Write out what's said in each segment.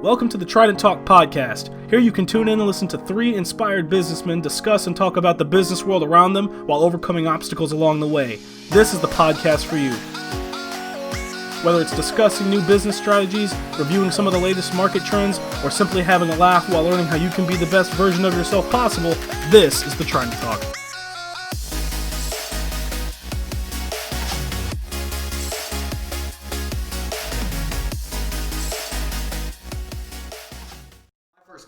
Welcome to the Trident Talk podcast. Here you can tune in and listen to three inspired businessmen discuss and talk about the business world around them while overcoming obstacles along the way. This is the podcast for you. Whether it's discussing new business strategies, reviewing some of the latest market trends, or simply having a laugh while learning how you can be the best version of yourself possible, this is the Trident Talk.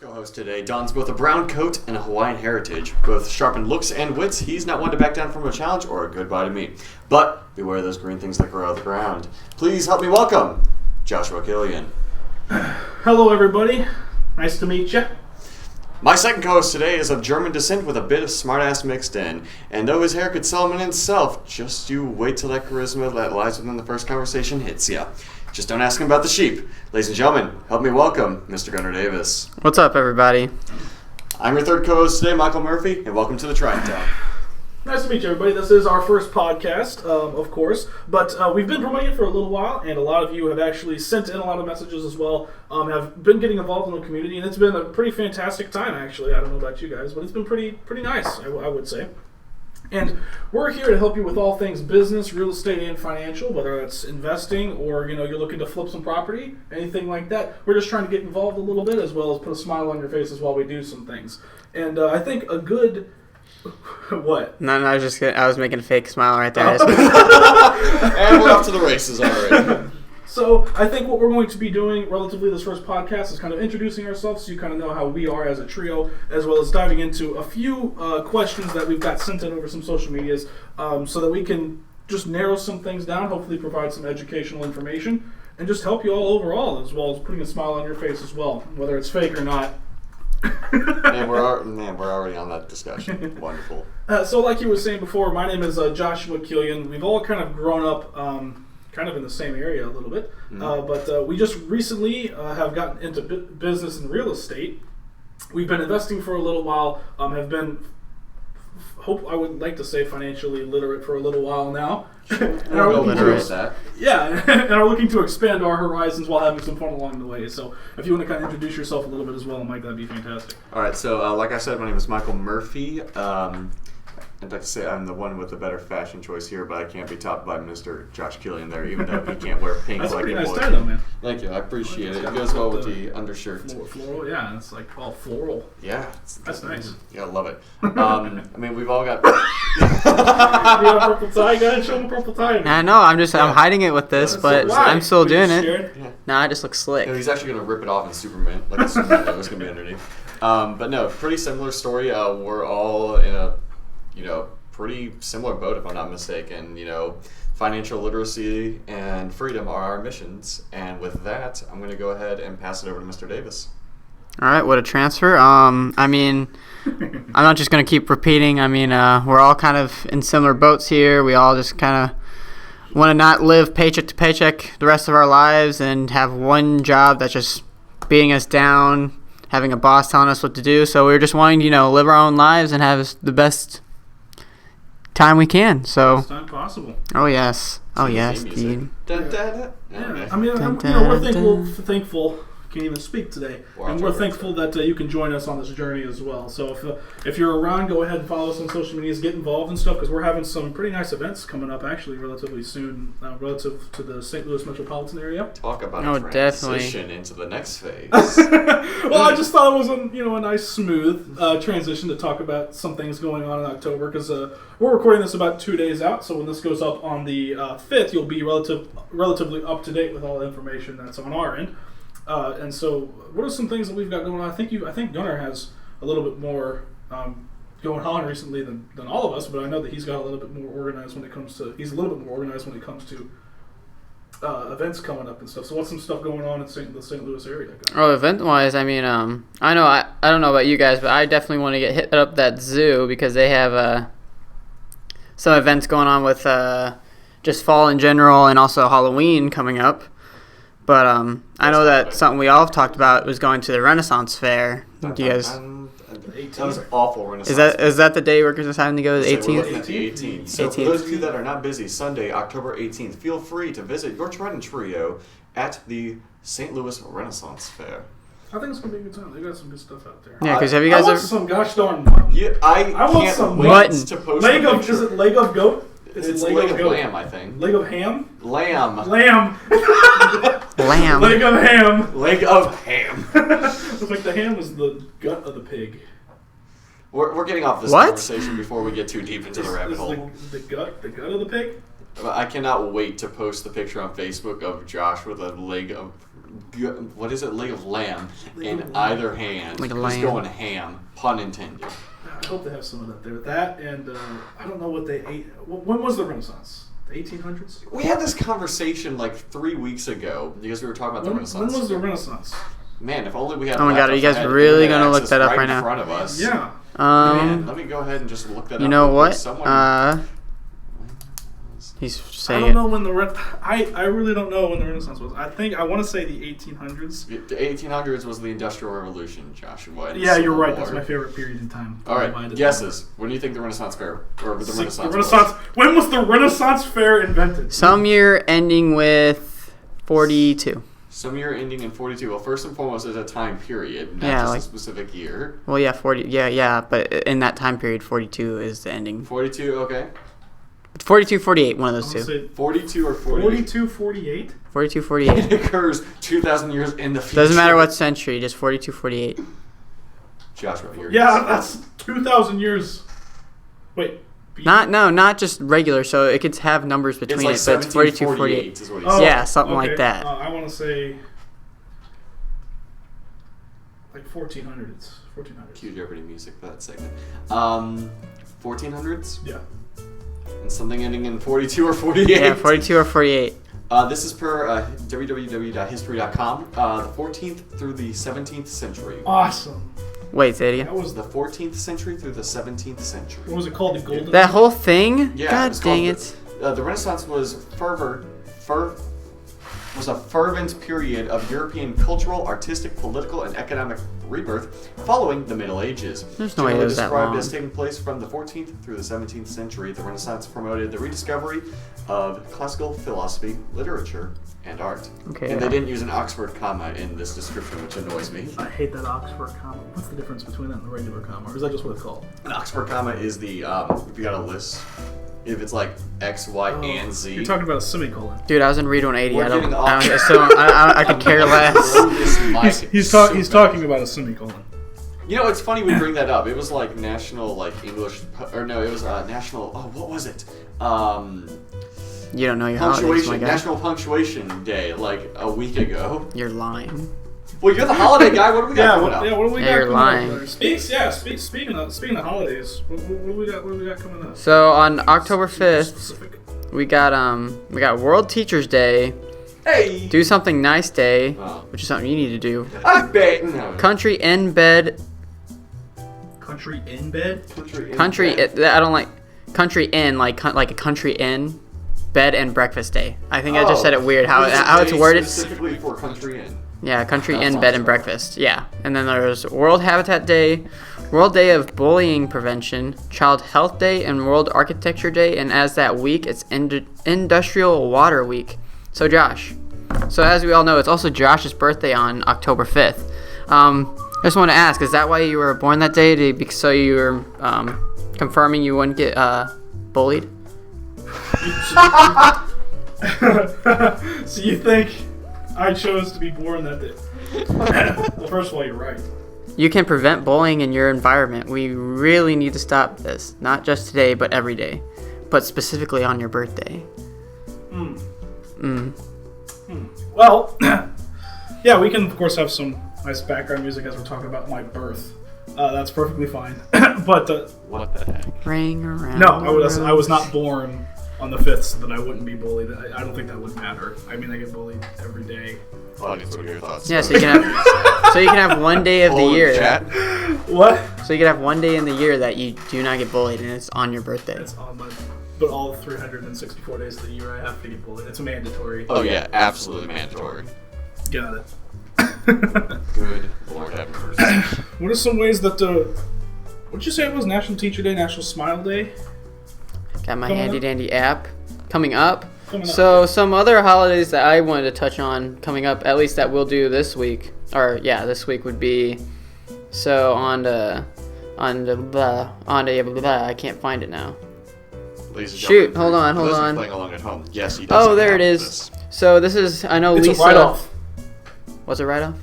Co-host today dons both a brown coat and a Hawaiian heritage. Both sharpened looks and wits, he's not one to back down from a challenge or a goodbye to me. But beware those green things that grow out of the ground. Please help me welcome Josh.Killian. Hello everybody, nice to meet you. My second co-host today is of German descent with a bit of smartass mixed in. And though his hair could sell him in itself, just you wait till that charisma that lies within the first conversation hits ya. Just don't ask him about the sheep. Ladies and gentlemen, help me welcome Mr. Gunnar.Davis. What's up, everybody? I'm your third co-host today, Michael Murphy, and welcome to the Trident. Nice to meet you, everybody. This is our first podcast, of course, but we've been promoting it for a little while, and a lot of you have actually sent in a lot of messages as well, have been getting involved in the community, and it's been a pretty fantastic time, actually. I don't know about you guys, but it's been pretty nice, I would say. And we're here to help you with all things business, real estate, and financial, whether that's investing or you're looking to flip some property, anything like that. We're just trying to get involved a little bit as well as put a smile on your faces while we do some things. And I think a good... What? No, I was making a fake smile right there. And we're off to the races already. So I think what we're going to be doing relatively this first podcast is kind of introducing ourselves so you kind of know how we are as a trio, as well as diving into a few questions that we've got sent in over some social medias so that we can just narrow some things down, hopefully provide some educational information, and just help you all overall, as well as putting a smile on your face as well, whether it's fake or not. We're already on that discussion. Wonderful. So like you were saying before, my name is Josh.Killian. We've all kind of grown up kind of in the same area a little bit, but we just recently have gotten into business and real estate. We've been investing for a little while, have been, I would like to say financially literate for a little while now. And are looking to expand our horizons while having some fun along the way. So if you want to kind of introduce yourself a little bit as well, Mike, that'd be fantastic. All right, so like I said, my name is Michael Murphy. I'd like to say I'm the one with the better fashion choice here, but I can't be topped by Mr. Josh Killian there, even though he can't wear pink That's like a pretty a nice boy. tie though, man. Thank you, I appreciate it. It goes well with the undershirt. Floral, yeah, it's like all floral. Yeah. That's nice. Yeah, I love it. I mean, we've all got... You got a purple tie? Go ahead and show him a purple tie. I know, I'm hiding it with this, but I'm still doing it. Yeah. Nah, I just look slick. No, he's actually going to rip it off in Superman, like a Superman that was going to be underneath. But no, pretty similar story. We're all in a, pretty similar boat, if I'm not mistaken. Financial literacy and freedom are our missions. And with that, I'm going to go ahead and pass it over to Mr. Davis. All right, what a transfer. I'm not just going to keep repeating. We're all kind of in similar boats here. We all just kind of want to not live paycheck to paycheck the rest of our lives and have one job that's just beating us down, having a boss telling us what to do. So we're just wanting to, live our own lives and have the best time we can. So best time possible. Oh yes, dude. Yeah. We're thankful. Can't even speak today, and we're thankful that you can join us on this journey as well. So if you're around, go ahead and follow us on social medias, get involved and stuff, because we're having some pretty nice events coming up actually relatively soon, relative to the St. Louis metropolitan area. Talk about a transition into the next phase. Well, I just thought it was a nice smooth transition to talk about some things going on in October, because we're recording this about 2 days out, so when this goes up on the 5th, you'll be relatively up to date with all the information that's on our end. And so, what are some things that we've got going on? I think Gunnar has a little bit more going on recently than all of us, but I know that he's got a little bit more organized when it comes to. He's a little bit more organized when it comes to events coming up and stuff. So, what's some stuff going on in the St. Louis area? Oh, event-wise, I don't know about you guys, but I definitely want to get hit up that zoo because they have some events going on with just fall in general and also Halloween coming up. But I know that something we all have talked about was going to the Renaissance Fair. Do you guys? That was awful Renaissance. Is that the day workers are having to go? The 18th. We're looking at the 18th. So for those of you that are not busy, Sunday, October 18th, feel free to visit your Trident Trio at the St. Louis Renaissance Fair. I think it's gonna be a good time. They got some good stuff out there. Yeah, because have you guys I want ever... some gosh darn mutton. Yeah, I want can't some wait mutton. to post Leg a of picture. is it leg of goat? It's leg leg of of goat? lamb, I think. Leg of ham? Lamb. Lamb. Lamb. Leg of ham. Leg of ham. It's like the ham is the gut of the pig. We're getting off this What? conversation before we get too deep into the rabbit Is hole. the gut of the pig? I cannot wait to post the picture on Facebook of Josh with a leg of what is it? Leg of lamb in either hand. Like a Just lamb. going ham, pun intended. I hope they have some of that there. That and I don't know what they ate. When was the Renaissance? The 1800s? We had this conversation like 3 weeks ago because we were talking about the Renaissance. When was the Renaissance? Man, if only we had. Oh my God, are you guys laptops that had really internet gonna look access that up right in now? front of us. Yeah. Man, let me go ahead and just look that up. You know what? Someone- He's I saying don't it. know when I really don't know when the Renaissance was. I want to say the 1800s. The 1800s was the Industrial Revolution, Joshua. Yeah, you're right. That's my favorite period in time. All right, guesses. When do you think the Renaissance Fair or the Renaissance? The Renaissance. When was the Renaissance Fair invented? Some year ending with 42. Some year ending in 42. Well, first and foremost, is a time period, not Yeah, just like- a specific year. Well, yeah, 40. Yeah, but in that time period, 42 is the ending. 42, okay. 42, 48, one of those I'm gonna two. say 42 or 48. 42, 48. 42, 48. It occurs 2,000 years in the future. Doesn't matter what century, just 42, 48. Joshua, here. Yeah, that's 2,000 years. Wait. Not just regular, so it could have numbers between It's it, like but it's 42, 1748 48. is what he Oh, said. Yeah, something like okay. that. I want to say like 1400s. 1400s. Cue Jeopardy music for that segment. 1400s? Yeah. And something ending in 42 or 48? Yeah, 42 or 48. This is per www.history.com. The 14th through the 17th century. Awesome. Wait, say it again. That was The 14th century through the 17th century. what was it called? The Golden. That whole thing? Yeah, God it's dang called it. The Renaissance was a fervent period of European cultural, artistic, political, and economic rebirth following the Middle Ages. There's no way it was that Described long. as taking place from the 14th through the 17th century, the Renaissance promoted the rediscovery of classical philosophy, literature, and art. Okay. And they didn't use an Oxford comma in this description, which annoys me. I hate that Oxford comma. What's the difference between that and the regular comma? Or is that just what it's called? An Oxford comma is the, if you got a list, if it's like X, Y, and Z. You're talking about a semicolon. Dude, I was in Read 180. We're I don't. getting off- I could care less. Throw this mic He's so he's bad. talking about a semicolon. You know, it's funny we bring that up. It was like national, like English, or no, it was national. Oh, what was it? You don't know your holidays, my Punctuation, guy. National Punctuation Day, like a week ago. You're lying. Well, you're the holiday guy. What do we got coming up? What do we Yeah, got you're coming lying. up? Speaking of holidays, what do we got? What do we got coming up? So on October 5th, Specific. we got World Teachers Day, Hey! Do Something Nice Day, Oh. which is something you need to do. I bet. No. Country in bed. Country in bed. Country. I don't like country in like a country in bed and breakfast day. I think I just said it weird how it's worded. Specifically for country in. Yeah, country That in sounds bed and right. breakfast. Yeah, and then there's World Habitat Day, World Day of Bullying Prevention, Child Health Day, and World Architecture Day. And as that week, it's Industrial Water Week. So Josh, as we all know, it's also Josh's birthday on October 5th. I just want to ask, is that why you were born that day? So you were confirming you wouldn't get bullied? So you think I chose to be born that day? Well, first of all, you're right. You can prevent bullying in your environment. We really need to stop this, not just today, but every day, but specifically on your birthday. Well, yeah, we can of course have some nice background music as we're talking about my birth. That's perfectly fine. But What the heck? Ring around. no, I was not born on the 5th, so that I wouldn't be bullied. I don't think that would matter. I mean, I get bullied every day. Audience, what are your thoughts? Yeah, so you can have one day of the Hold year. chat. What? So you can have one day in the year that you do not get bullied, and it's on your birthday. It's on my. But all 364 days of the year, I have to get bullied. It's mandatory. Oh yeah, absolutely mandatory. Got it. Good Lord have mercy. What are some ways that what'd you say it was? National Teacher Day, National Smile Day? Got my Coming handy up? dandy app coming up. Coming up. So some other holidays that I wanted to touch on coming up, at least that we'll do this week. this week would be, so on the I can't find it now. Shoot, hold on. Playing along at home. Yes, he does. Oh, there it is. So this is, I know It's Lisa. a write-off. What's a write-off?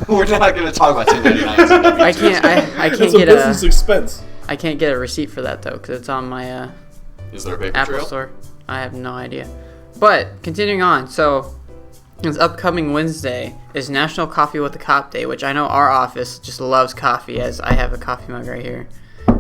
We're not going to talk about 1099s. I can't It's get a business expense. I can't get a receipt for that though, because it's on my Is there a paper Apple trail? Store. I have no idea. But continuing on, so this upcoming Wednesday is National Coffee with the Cop Day, which I know our office just loves coffee, as I have a coffee mug right here.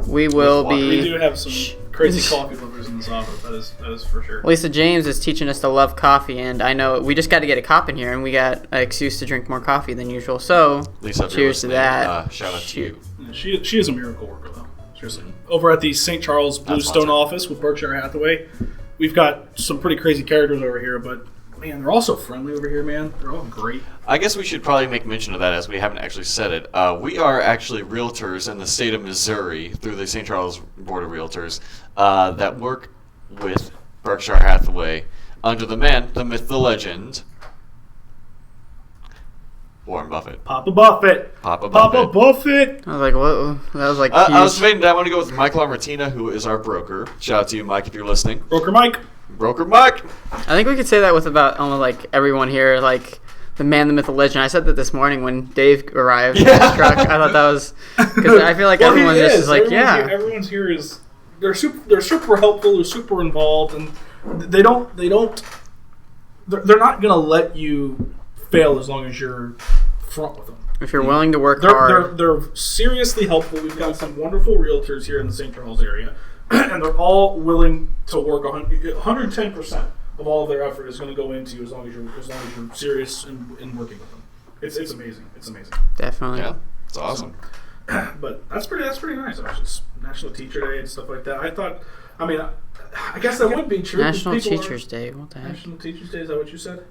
We will be. We do have some crazy coffee lovers in this office. That is for sure. Lisa James is teaching us to love coffee, and I know we just got to get a cop in here, and we got an excuse to drink more coffee than usual. So, Lisa, cheers to that. Shout out to you. She is a miracle worker, though. Seriously. Over at the St. Charles Bluestone office with Berkshire Hathaway, we've got some pretty crazy characters over here, but man, they're all so friendly over here, man. They're all great. I guess we should probably make mention of that, as we haven't actually said it. We are actually realtors in the state of Missouri through the St. Charles Board of Realtors that work with Berkshire Hathaway under the man, the myth, the legend, Warren Buffett. Papa Buffett. Papa Buffett. I was like, what? That was like. I was debating. I want to go with Michael Martina, who is our broker. Shout out to you, Mike, if you're listening. Broker Mike. Broker Mike. I think we could say that with about almost like everyone here, like the man, the myth, the legend. I said that this morning when Dave arrived in his truck. I thought that was because I feel like everyone just is like, everyone's here is they're super helpful. They're super involved, and they're not gonna let you fail as long as you're front with them. If you're willing to work hard. They're seriously helpful. We've got some wonderful realtors here in the St. Charles area, and they're all willing to work 110% of all of their effort is going to go into you as long as you're serious in working with them. It's amazing. It's amazing. Definitely. Yeah, it's awesome. But that's pretty nice. It's National Teacher Day and stuff like that. I guess that would be true. National Teachers Day. What the heck? National Teachers Day. Is that what you said?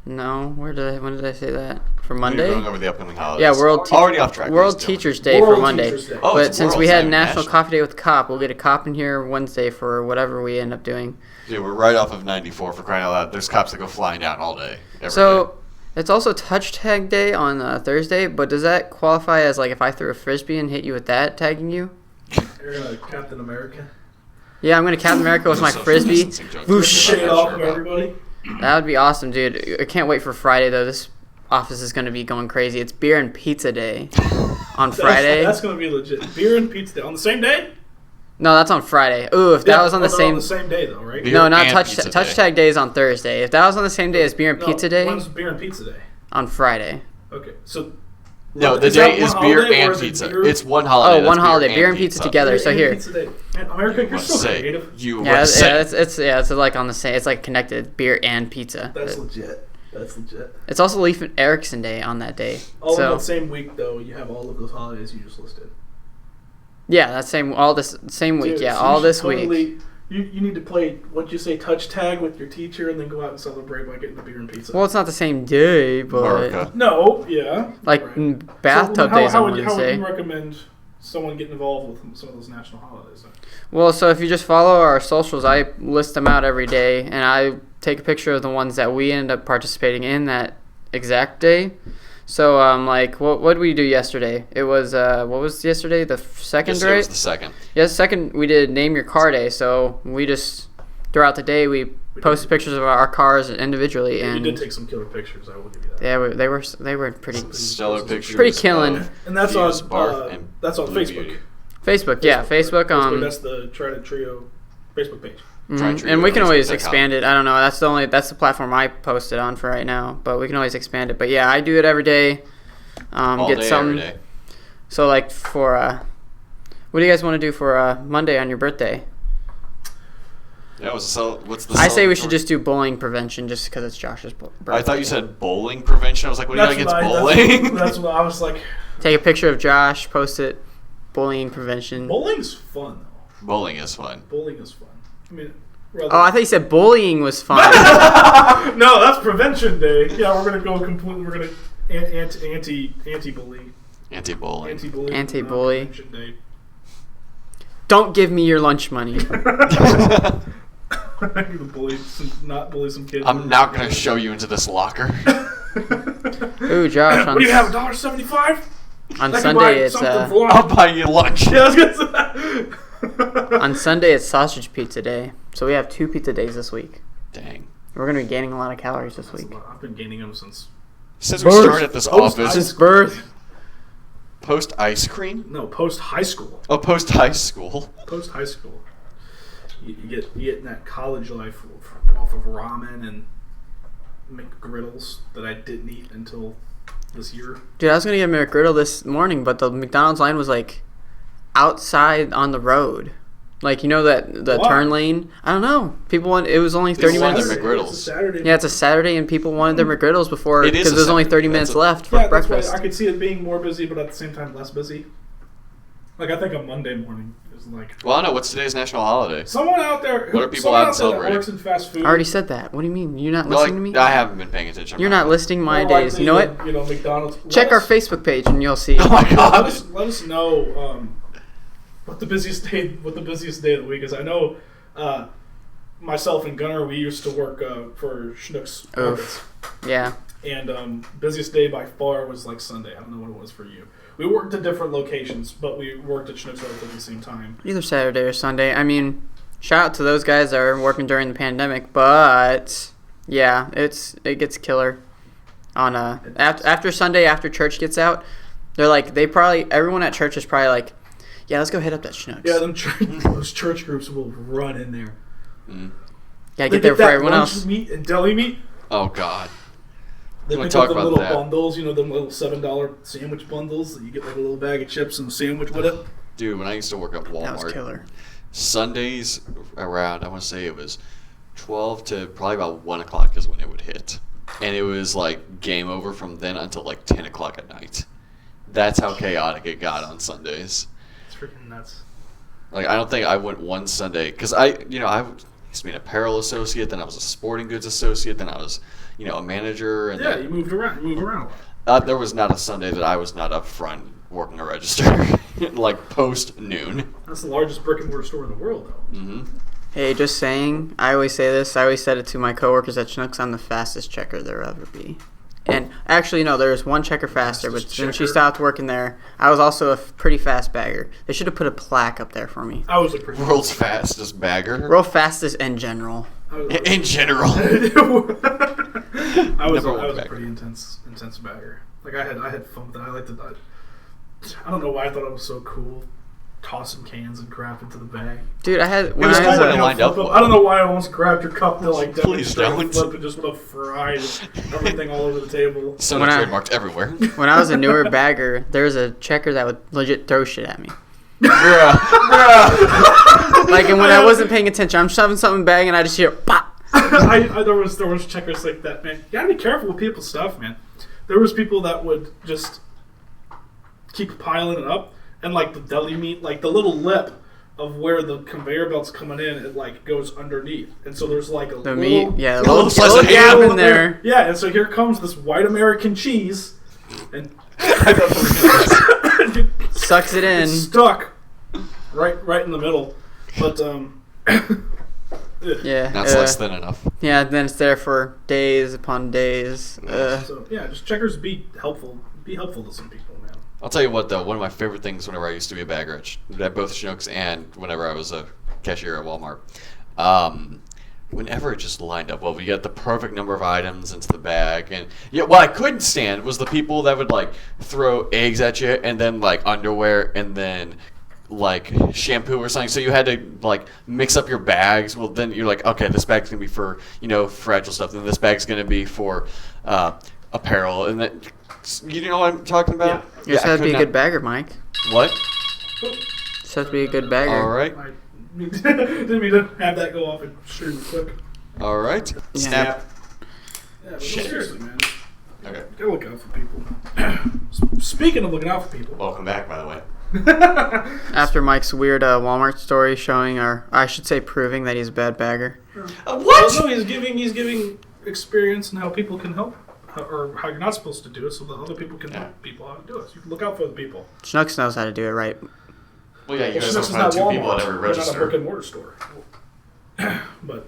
No. When did I say that? For We're Monday? going over the upcoming holidays. Yeah, already off track. World Teachers Day World for Monday. Teachers Day. Oh, But it's since World, we had not National National. Coffee Day with the Cop, we'll get a cop in here Wednesday for whatever we end up doing. Dude, we're right off of 94 for crying out loud. There's cops that go flying down all day. Every So day. it's also Touch Tag Day on Thursday, but does that qualify as like if I threw a frisbee and hit you with that, tagging you? You're Captain America. Yeah, I'm gonna Captain America with my frisbee. Whoosh. Shake off from everybody. That would be awesome, dude. I can't wait for Friday though. This office is gonna be going crazy. It's Beer and Pizza Day on Friday. That's gonna be legit. Beer and Pizza Day on the same day. No, that's on Friday. Ooh, if that was on the they're same. on the same day though, right? Beer No, not and Touch Pizza Touch Day. Tag Day is on Thursday. If that was on the same day as Beer and Pizza Day, When's Beer and Pizza Day? on Friday. Okay, so No, the is that day is one beer holiday, or and is it pizza. beer? It's one holiday. Oh, that's one beer holiday. Beer and pizza together. Beer So and here. Pizza Day. Man, America, you're so creative. It's like on the same. It's like connected. Beer and pizza. That's legit. That's legit. It's also Leif and Erikson Day on that day. All so in that same week, though, you have all of those holidays you just listed. yeah, that same week. Dude, Yeah, so all you this should week. totally, You need to play, what'd you say, touch tag with your teacher and then go out and celebrate by getting the beer and pizza. Well, it's not the same day, but America. No, yeah. like right. bathtub So days how on would Wednesday. you recommend someone get involved with some of those national holidays? Well, so if you just follow our socials, I list them out every day, and I take a picture of the ones that we end up participating in that exact day. So, like, what did we do yesterday? It was, what was yesterday? The second, Yesterday right? was the second. Yeah, second, we did Name Your Car Day. So we just, throughout the day, we posted pictures of our cars individually. You And did take some killer pictures, I will give you that. yeah, they were pretty Stellar pictures. Pretty killing. And that's Views, on barf, and that's on Blue Facebook. Beauty. Facebook. Yeah, Facebook. That's the Trident Trio Facebook page. Trident Trio And we can always Facebook.com. expand it. I don't know. That's the platform I posted on for right now. But we can always expand it. But yeah, I do it every day. All Get day, some. every day. So like for what do you guys want to do for Monday on your birthday? Yeah, what's the I say we should celebratory- just do bowling prevention just because it's Josh's birthday. I thought you said bowling prevention. I was like, what do you got against bowling? That's what I was like. Take a picture of Josh, post it. Bullying prevention. Bowling's fun, though. Bowling is fun. Bowling is fun. I mean, Oh, I thought you said bullying was fun. no, that's prevention day. Yeah, we're gonna go completely. We're gonna anti-bully. Anti-bowling. Anti-bully. Anti-bully. Prevention day. Don't give me your lunch money. Not bully some kids. I'm not going to show you into this locker. Ooh, Josh. What do you have, $1.75? On Sunday, it's I'll buy you lunch. Yeah, I was gonna say that. on Sunday it's sausage pizza day. So we have 2 pizza days this week. Dang. We're gonna be gaining a lot of calories this week. I've been gaining them since we started this office. Since birth. Post ice cream? No, post high school. Oh, post high school. Post high school. You get in that college life off of ramen and McGriddles that I didn't eat until this year. Dude, I was gonna get a McGriddle this morning, but the McDonald's line was like outside on the road. Like, you know the Why? turn lane? I don't know. People want. It was only 30 People wanted minutes. their McGriddles. It's a Saturday. Yeah, it's a Saturday, and people wanted their McGriddles before It is because a there's only Saturday. 30 minutes That's a- left for Yeah, that's breakfast. why I could see it being more busy, but at the same time less busy. Like, I think a Monday morning is like... Well, I don't know. What's today's national holiday? Someone out there... What are people someone out out there that celebrating? works in fast food... I already said that. What do you mean? You're not No, listening to me? I haven't been paying attention. You're not listing my more days. likely You know what? than, McDonald's... Check our Facebook page and you'll see. Oh my god. Let us know what the busiest day of the week is. I know myself and Gunnar, we used to work for Schnucks Markets. Yeah. And busiest day by far was like Sunday. I don't know what it was for you. We worked at different locations, but we worked at Schnucks at the same time. Either Saturday or Sunday. I mean, shout out to those guys that are working during the pandemic, but yeah, it gets killer. On after Sunday, after church gets out, they're like everyone at church is probably like, yeah, let's go hit up that Schnucks. Yeah, those church groups will run in there. Mm. Yeah, get there for everyone else. Meat and deli meat. Oh god. They Wanna pick talk up the about little that? bundles, them little $7 sandwich bundles that you get like a little bag of chips and a sandwich with it. Dude, when I used to work at That was Walmart, killer. Sundays around, I want to say it was 12 to probably about 1 o'clock is when it would hit. And it was like game over from then until like 10 o'clock at night. That's how chaotic it got on Sundays. It's freaking nuts. Like, I don't think I went one Sunday, because I used to be an apparel associate, then I was a sporting goods associate, then I was, a manager. And Yeah, then, you moved around a lot. there was not a Sunday that I was not up front working a register, like post noon. That's the largest brick and mortar store in the world, though. Mm-hmm. Hey, just saying, I always say this. I always said it to my coworkers at Schnucks. I'm the fastest checker there'll ever be. And actually, no, there's one checker faster, but Fastest since she checker. stopped working there, I was also a pretty fast bagger. They should have put a plaque up there for me. I was a pretty World's fastest bagger. World fastest in general. In general. I was Number one a bagger. pretty intense bagger. Like I had fun with that. I don't know why I thought it was so cool, tossing cans and crap into the bag. Dude, I had when was I cool was when a, it lined up well. I don't know why I almost grabbed your cup to like Please demonstrate don't. flip and just would have fried everything all over the table. So When I- trademarked everywhere. when I was a newer bagger, there was a checker that would legit throw shit at me. Like, and when I wasn't paying attention, I'm shoving something in the bag and I just hear pop. There was checkers like that, man. You gotta be careful with people's stuff, man. There was people that would just keep piling it up, and like the deli meat, like the little lip of where the conveyor belt's coming in, it like goes underneath, and so there's like a The little, meat, yeah, a the little little, slice little of gap ham in there. Yeah, and so here comes this white American cheese, and Sucks it in. it's stuck right in the middle. But Yeah. That's less than enough. Yeah, then it's there for days upon days. so yeah, just checkers be helpful. Be helpful to some people, man. I'll tell you what, though, one of my favorite things whenever I used to be a bagger at both Schnucks and whenever I was a cashier at Walmart, whenever it just lined up well, we got the perfect number of items into the bag, and what I couldn't stand was the people that would like throw eggs at you and then like underwear and then like shampoo or something, so you had to like mix up your bags. Well, then you're like, okay, this bag's gonna be for fragile stuff, and this bag's gonna be for apparel, and then you know what I'm talking about. You just have to be a good bagger, Mike. What? Just have to be a good bagger. All right, I didn't mean to have that go off extremely quick. all right. Yeah. Snap. Yeah, but Shit. seriously, man. Okay. Gotta look out for people. Speaking of looking out for people. Welcome back, by the way. After Mike's weird Walmart story showing, or I should say proving that he's a bad bagger. What? No, he's giving experience and how people can help, or how you're not supposed to do it, so that other people can help people how to do it. So you can look out for the people. Schnucks knows how to do it right. Well, yeah, you guys Schnucks don't is find not two people Walmart. at every We're not a brick register. and mortar store. But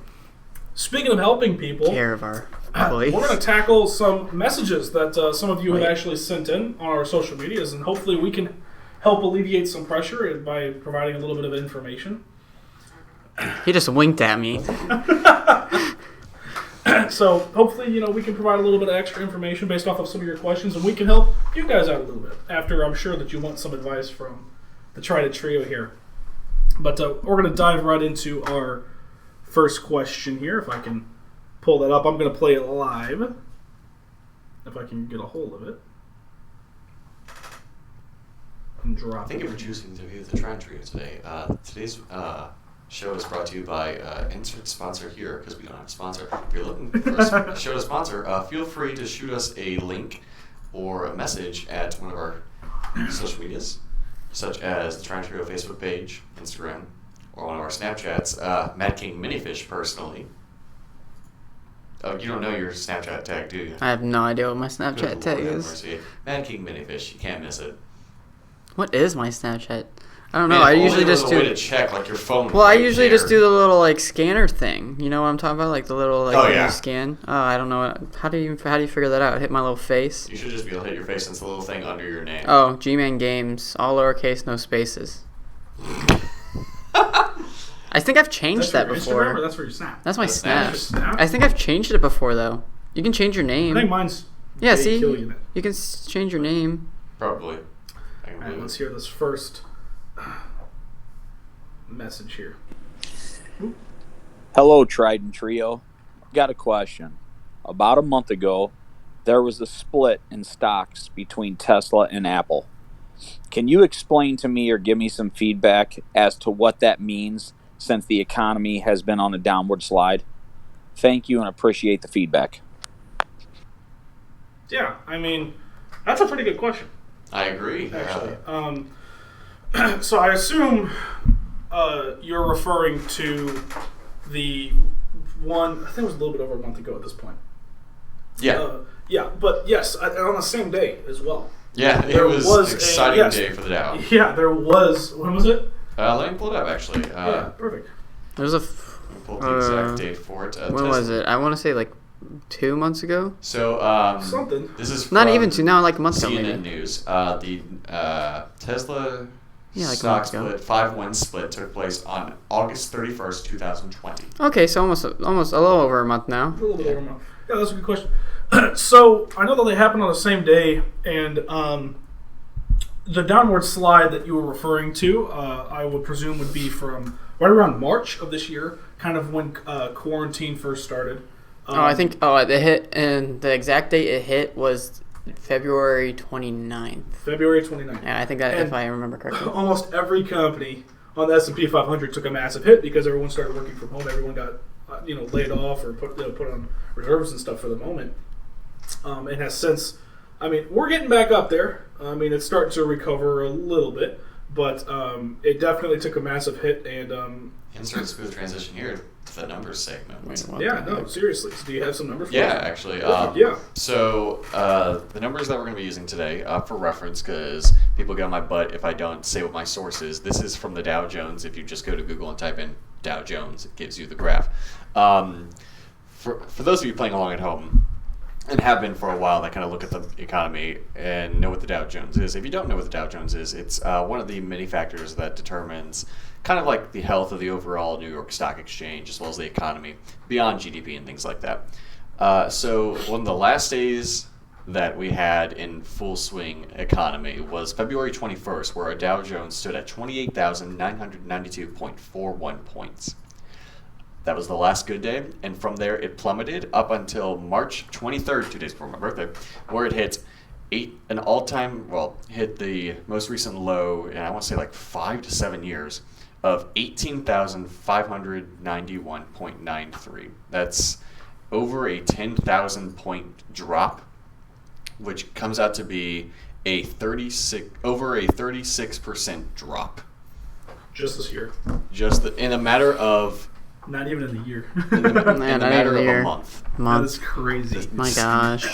speaking of helping people, Care of our Please. We're going to tackle some messages that some of you have Wait. actually sent in on our social medias, and hopefully we can help alleviate some pressure by providing a little bit of information. He just winked at me. So hopefully, we can provide a little bit of extra information based off of some of your questions, and we can help you guys out a little bit. After I'm sure that you want some advice from the Trident trio here. But we're going to dive right into our first question here. If I can pull that up, I'm going to play it live. If I can get a hold of it. And drop Thank it. you for choosing to view the Trident Trio today. Today's show is brought to you by insert sponsor here, because we don't have a sponsor. If you're looking for a show to sponsor, feel free to shoot us a link or a message at one of our social medias, such as the Trident Trio Facebook page, Instagram, or one of our Snapchats. Mad King Minifish, personally. Oh, you don't know your Snapchat tag, do you? I have no idea what my Good Snapchat tag Lord have is. mercy. Mad King Minifish, you can't miss it. What is my Snapchat? I don't know. Man, I if usually only there just was a way do. to check, like, your phone. Well, I right usually there. just do the little like scanner thing. You know what I'm talking about? Like the little like Oh, when yeah. you scan. Oh, I don't know. How do you figure that out? Hit my little face. You should just be able to hit your face. It's the little thing under your name. Oh, G-Man Games, all lowercase, no spaces. I think I've changed that That's for your Instagram or before. that's for your Snap? That's my That's Snap. Snap? I think I've changed it before though. You can change your I name. think mine's Yeah, Jay see, Killian. you can change your name. Probably. I can All right, believe let's it. hear this first message here. Hello, Trident Trio. Got a question. About a month ago, there was a split in stocks between Tesla and Apple. Can you explain to me or give me some feedback as to what that means since the economy has been on a downward slide? Thank you and appreciate the feedback. Yeah, I mean, that's a pretty good question, I agree. actually. So I assume you're referring to the one, I think it was a little bit over a month ago at this point. Yeah. Yeah, but yes, on the same day as well. Yeah, it there was was an a- exciting yes. day for the Dow. Yeah, there was, when was it? Let me pull it up, actually. Yeah, perfect. There's a. Pull up the exact date for it. When was it? I want to say like 2 months ago. So, Something. this is Not from even 2. No, like a month ago CNN maybe. News. The Tesla Yeah, like a stock month ago. split, 5-1 split, took place on August 31st, 2020. Okay, so almost a little over a month now. A little bit over a month. Yeah, that's a good question. So I know that they happened on the same day, and the downward slide that you were referring to, I would presume would be from right around March of this year, kind of when quarantine first started. I think it hit, and the exact date it hit was February 29th. February 29th. Yeah, I think that And if I remember correctly. Almost every company on the S&P 500 took a massive hit because everyone started working from home. Everyone got laid off or put on reserves and stuff for the moment. It has since, I mean, we're getting back up there. I mean, it's starting to recover a little bit, but it definitely took a massive hit. And Insert a smooth transition here to the numbers segment. Wait, what yeah, the no, heck? seriously. So do you have some numbers? For Yeah, us? actually. Yeah. So the numbers that we're going to be using today, for reference, because people get on my butt if I don't say what my source is. This is from the Dow Jones. If you just go to Google and type in Dow Jones, it gives you the graph. For those of you playing along at home and have been for a while, that kind of look at the economy and know what the Dow Jones is. If you don't know what the Dow Jones is, it's one of the many factors that determines kind of like the health of the overall New York Stock Exchange as well as the economy beyond GDP and things like that. So one of the last days that we had in full swing economy was February 21st, where our Dow Jones stood at 28,992.41 points. That was the last good day, and from there it plummeted up until March 23rd, 2 days before my birthday, where it hit hit the most recent low in I want to say like 5 to 7 years of 18,591.93. That's over a 10,000 point drop, which comes out to be over a 36% drop. Just this year. In a matter of Not even in the year. in the Man, not matter even of a a month. That is crazy. My gosh.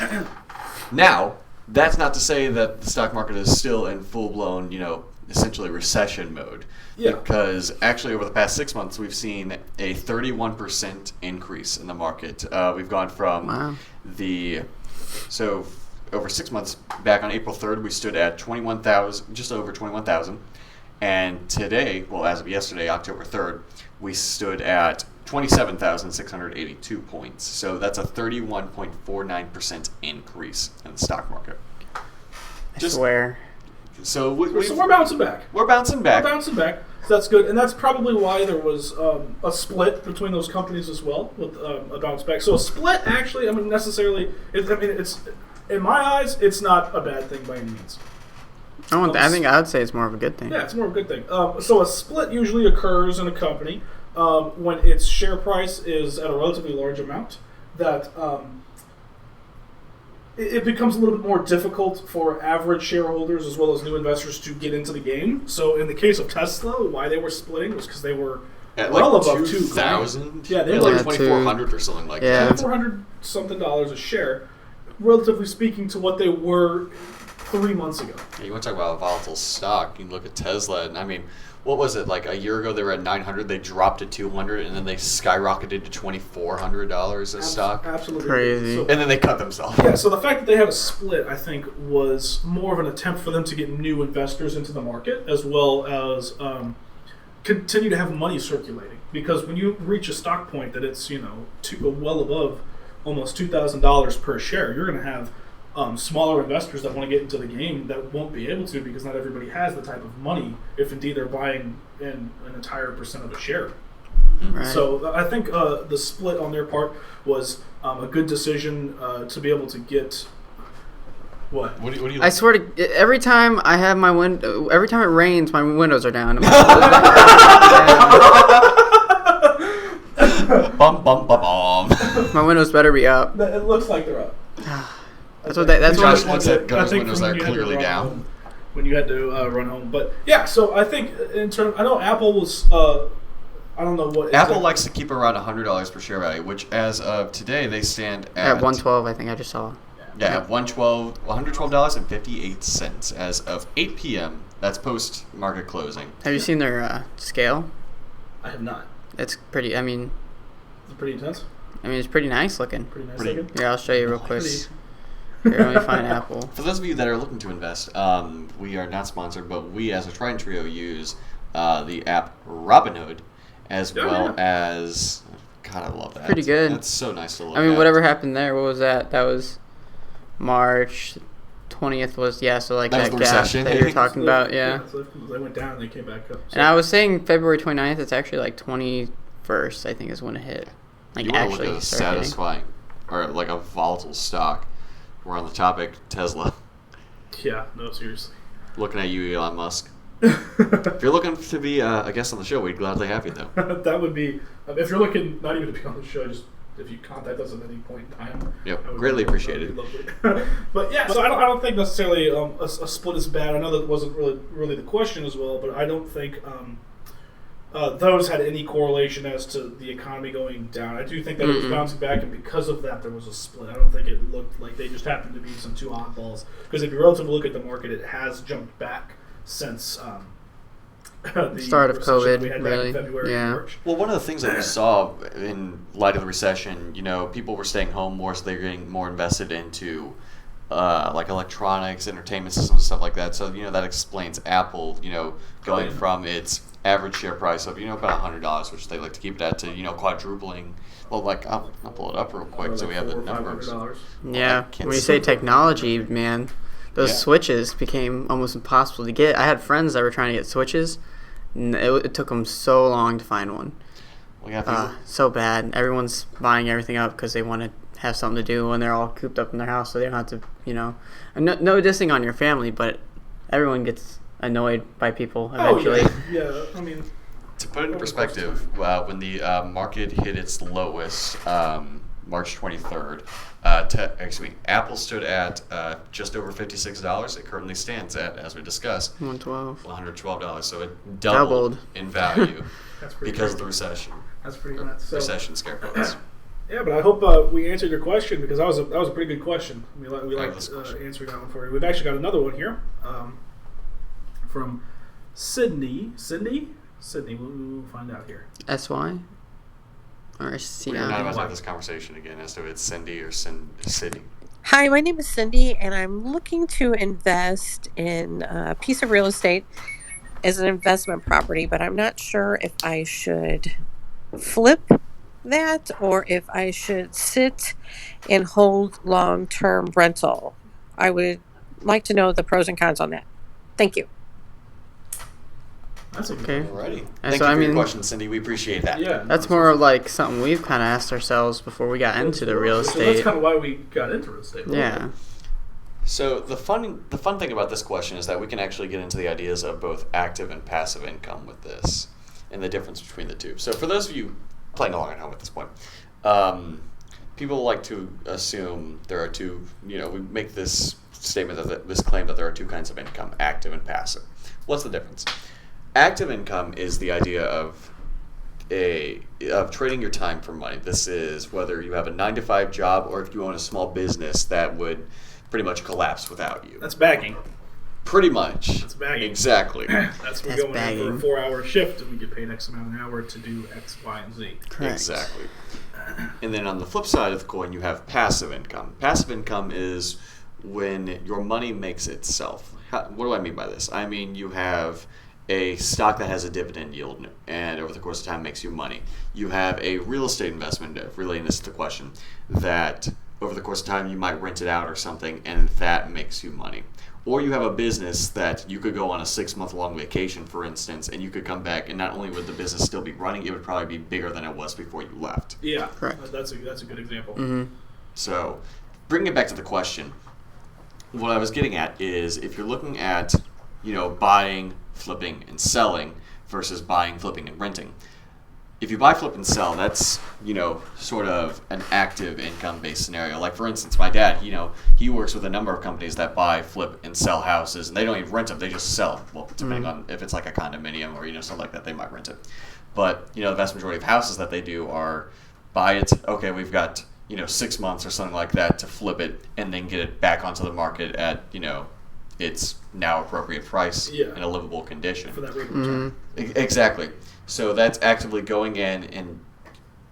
Now, that's not to say that the stock market is still in full-blown, essentially recession mode. Yeah. Because actually over the past 6 months, we've seen a 31% increase in the market. We've gone from so over 6 months, back on April 3rd, we stood at 21,000, just over 21,000. And today, well, as of yesterday, October 3rd, we stood at 27,682 points. So that's a 31.49% increase in the stock market. I swear. So we're bouncing back. We're bouncing back. So that's good, and that's probably why there was a split between those companies as well with a bounce back. So a split, actually, it's in my eyes, it's not a bad thing by any means. I think I would say it's more of a good thing. Yeah, it's more of a good thing. So a split usually occurs in a company when its share price is at a relatively large amount that it becomes a little bit more difficult for average shareholders as well as new investors to get into the game. So in the case of Tesla, why they were splitting was because they were at well like above 2,000. Yeah, they were like like 2,400 or something like that. $400 something a share, relatively speaking to what they were 3 months ago. Yeah, you want to talk about a volatile stock? You can look at Tesla, and I mean, what was it, like a year ago they were at 900, they dropped to 200, and then they skyrocketed to $2,400 a stock? Absolutely. Crazy. And then they cut themselves. Yeah, so the fact that they had a split, I think, was more of an attempt for them to get new investors into the market, as well as continue to have money circulating. Because when you reach a stock point that it's, well above almost $2,000 per share, you're going to have smaller investors that want to get into the game that won't be able to because not everybody has the type of money if indeed they're buying in an entire percent of a share. Right. So I think the split on their part was a good decision to be able to get what? What do you I swear to every time I have my window, every time it rains, my windows are down. Bum, bum, bum, bum. My windows better be up. It looks like they're up. That's Josh what looks at Gunner's windows that are clearly down. When you had to run home. But yeah, so I think I know Apple was, I don't know what. Apple likes to keep around $100 per share value, which as of today, they stand at 112, I think I just saw. Yeah, at $112.58 as of 8 p.m. That's post-market closing. Have you seen their scale? I have not. It's pretty, It's pretty intense? it's pretty nice looking. Pretty nice Pretty- looking? Here, I'll show you real quick. Here, let me find Apple. For those of you that are looking to invest, we are not sponsored, but we as a Trident Trio use the app Robinhood as well as... God, I love that. Pretty good. That's so nice to look at. Whatever happened there, what was that? That was March 20th was, so like That was that the gap recession. that you're talking about, yeah. So they went down and they came back up. So. And I was saying February 29th, it's actually like 21st, I think is when it hit. Like You want to actually look at a started hitting. satisfying, or like a volatile stock. We're on the topic, Tesla. Yeah, no, seriously. Looking at you, Elon Musk. If you're looking to be a guest on the show, we'd gladly have you, though. That would be, if you're looking not even to be on the show, just if you contact us at any point in time. Yep, greatly appreciated. But yeah, so I don't think necessarily a split is bad. I know that wasn't really the question as well, but I don't think those had any correlation as to the economy going down. I do think that it was bouncing back, and because of that, there was a split. I don't think it looked like they just happened to be some two oddballs. Because if you relatively look at the market, it has jumped back since the start of COVID, we had really. back in February and March. Well, one of the things that we saw in light of the recession, people were staying home more, so they're getting more invested into like electronics, entertainment systems, and stuff like that. So, that explains Apple, going from its average share price of, about $100, which they like to keep it at, to, quadrupling. Well, I'll pull it up real quick so we have the numbers. Yeah, when you say technology, man, those switches became almost impossible to get. I had friends that were trying to get switches, and it took them so long to find one. Well, yeah, so bad. Everyone's buying everything up because they want to have something to do when they're all cooped up in their house, so they don't have to, no dissing on your family, but everyone gets annoyed by people eventually. Yeah, to put it in perspective, when the market hit its lowest, March 23rd, Apple stood at just over $56. It currently stands at, as we discussed, $112. So it doubled in value because of the recession. That's pretty nuts. So, recession scare quotes. Yeah, but I hope we answered your question, because that was a pretty good question. We liked answering that one for you. We've actually got another one here from Sydney. We'll find out here. SY? Or We're not about to CI? have this conversation again as to it's Cindy or Sydney. Hi, my name is Cindy, and I'm looking to invest in a piece of real estate as an investment property, but I'm not sure if I should flip that or if I should sit and hold long-term rental. I would like to know the pros and cons on that. Thank you. That's a good Okay. Alrighty. And Thank so, you I for your mean- question, Cindy. We appreciate that. Yeah. That's more like something we've kind of asked ourselves before we got into the real So that's estate. kind of why we got into real estate. Yeah. So the fun thing about this question is that we can actually get into the ideas of both active and passive income with this, and the difference between the two. So for those of you playing along at home at this point, people like to assume there are two. We make this statement this claim that there are two kinds of income: active and passive. What's the difference? Active income is the idea of trading your time for money. This is whether you have a 9-to-5 job or if you own a small business that would pretty much collapse without you. That's bagging. Pretty much. That's bagging. Exactly. That's we That's go in bagging. for a 4-hour shift and we get paid X amount an hour to do X, Y, and Z. Correct. Exactly. And then on the flip side of the coin, you have passive income. Passive income is when your money makes itself. What do I mean by this? I mean you have a stock that has a dividend yield and over the course of time makes you money. You have a real estate investment, relating this to the question, that over the course of time you might rent it out or something and that makes you money. Or you have a business that you could go on a 6-month-long vacation, for instance, and you could come back and not only would the business still be running, it would probably be bigger than it was before you left. Yeah. Correct. That's a good example. Mm-hmm. So, bringing it back to the question, what I was getting at is if you're looking at, buying, flipping, and selling versus buying, flipping, and renting. If you buy, flip, and sell, that's, sort of an active income-based scenario. Like, for instance, my dad, he works with a number of companies that buy, flip, and sell houses, and they don't even rent them, they just sell them. Well, depending on if it's like a condominium or, something like that, they might rent it. But, the vast majority of houses that they do are buy it, okay, we've got, 6 months or something like that to flip it and then get it back onto the market at, its now appropriate price in a livable condition. For that rate of return. Exactly. So that's actively going in and